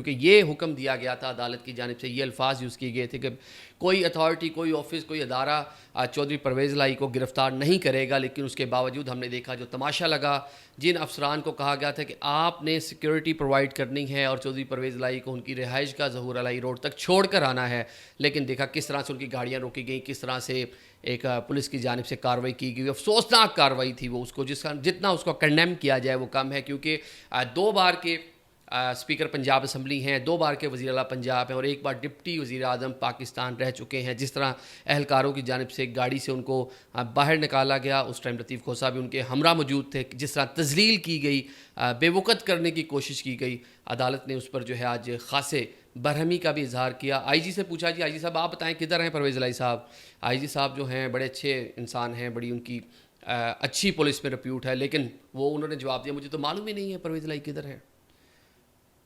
क्योंकि ये हुक्म दिया गया था अदालत की जानिब से, ये अल्फाज यूज़ किए गए थे कि कोई अथॉरिटी, कोई ऑफिस, कोई अदारा चौधरी परवेज़ लाई को गिरफ़्तार नहीं करेगा। लेकिन उसके बावजूद हमने देखा जो तमाशा लगा, जिन अफसरान को कहा गया था कि आपने सिक्योरिटी प्रोवाइड करनी है और चौधरी परवेज़ लाई को उनकी रिहाइश का ज़हूर अलाई रोड तक छोड़ कर आना है, लेकिन देखा किस तरह से उनकी गाड़ियाँ रोकी गई, किस तरह से एक पुलिस की जानिब से कार्रवाई की गई। अफसोसनाक कार्रवाई थी वो, उसको जितना उसको कंडेम किया जाए वो कम है, क्योंकि 2 बार के स्पीकर पंजाब असम्बली हैं, 2 बार के वज़ीर आला पंजाब हैं और 1 बार डिप्टी वज़ीर आज़म पाकिस्तान रह चुके हैं। जिस तरह एहलकारों की जानिब से गाड़ी से उनको बाहर निकाला गया, उस टाइम लतीफ़ खोसा भी उनके हमरा मौजूद थे, जिस तरह तज़लील की गई, बेवक़्त करने की कोशिश की गई, अदालत ने उस पर जो है आज ख़ासे बरहमी का भी इजहार किया। आईजी से पूछा, जी आईजी साहब आप बताएं किधर हैं परवेज़ लाई साहब। आईजी साहब जो हैं बड़े अच्छे इंसान हैं, बड़ी उनकी अच्छी पुलिस में रिप्यूट है, लेकिन वो उन्होंने जवाब दिया मुझे तो मालूम ही नहीं है परवेज़ लाई किधर है।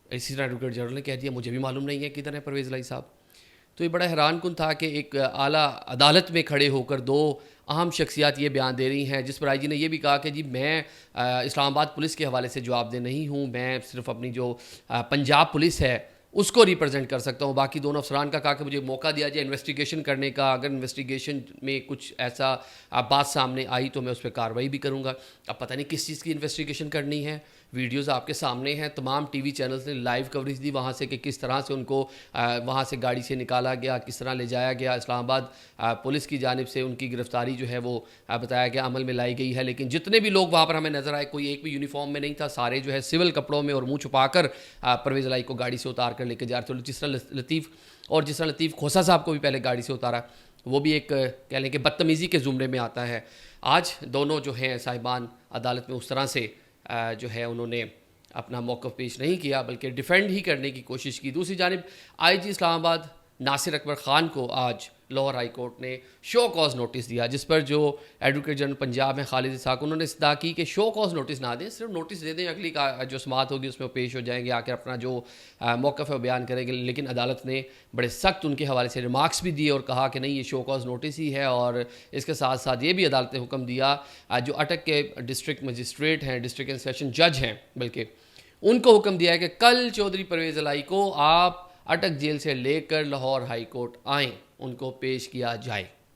इसी तरह एडवोकेट जनरल ने कह दिया मुझे भी मालूम नहीं है किधर है परवेज़ लाई साहब। तो ये बड़ा हैरान कुन था कि एक आला अदालत में खड़े होकर 2 अहम शख्सियात ये बयान दे रही हैं, जिस पर आईजी ने यह भी कहा कि जी मैं इस्लामाबाद पुलिस के हवाले से जवाबदेह नहीं हूँ, मैं सिर्फ अपनी जो पंजाब पुलिस है उसको रिप्रेजेंट कर सकता हूँ। बाकी दोनों अफसरान का कहा कि मुझे मौका दिया जाए इन्वेस्टिगेशन करने का, अगर इन्वेस्टिगेशन में कुछ ऐसा बात सामने आई तो मैं उस पर कार्रवाई भी करूँगा। अब पता नहीं किस चीज़ की इन्वेस्टिगेशन करनी है। वीडियोस आपके सामने हैं, तमाम टीवी चैनल्स ने लाइव कवरेज दी वहाँ से कि किस तरह से उनको वहाँ से गाड़ी से निकाला गया, किस तरह ले जाया गया। इस्लामाबाद पुलिस की जानिब से उनकी गिरफ्तारी जो है वो बताया गया अमल में लाई गई है। लेकिन जितने भी लोग वहाँ पर हमें नज़र आए, कोई एक भी यूनिफॉर्म में नहीं था, सारे जो है सिविल कपड़ों में और मुँह छुपाकर परवेज़ लाई को गाड़ी से उतार कर लेके जा रहे थे। जिस तरह लतीफ़ खोसा साहब को भी पहले गाड़ी से उतारा, वो भी एक कह लें कि बदतमीज़ी के ज़ुमरे में आता है। आज दोनों जो हैं साहिबान अदालत में उस तरह से जो है उन्होंने अपना मौक़िफ़ पेश नहीं किया, बल्कि डिफेंड ही करने की कोशिश की। दूसरी जानिब आईजी इस्लामाबाद नासिर अकबर ख़ान को आज लाहौर हाई कोर्ट ने शो कॉज नोटिस दिया, जिस पर जो एडवोकेट जनरल पंजाब हैं खालिद इसहाक, उन्होंने इस्तदा की कि शो कॉज नोटिस ना दें, सिर्फ नोटिस दे दें, अगली का जो समात होगी उसमें पेश हो जाएंगे, आकर अपना जो मौक़िफ़ है बयान करेंगे। लेकिन अदालत ने बड़े सख्त उनके हवाले से रिमार्क्स भी दिए और कहा कि नहीं ये शो कॉज नोटिस ही है। और इसके साथ साथ ये भी अदालत ने हुक्म दिया जो अटक के डिस्ट्रिक्ट मजिस्ट्रेट हैं, डिस्ट्रिक्ट एंड सेशन जज हैं, बल्कि उनको हुक्म दिया है कि कल चौधरी परवेज़ लाई को आप अटक जेल से लेकर लाहौर हाई कोर्ट आएँ, उनको पेश किया जाए।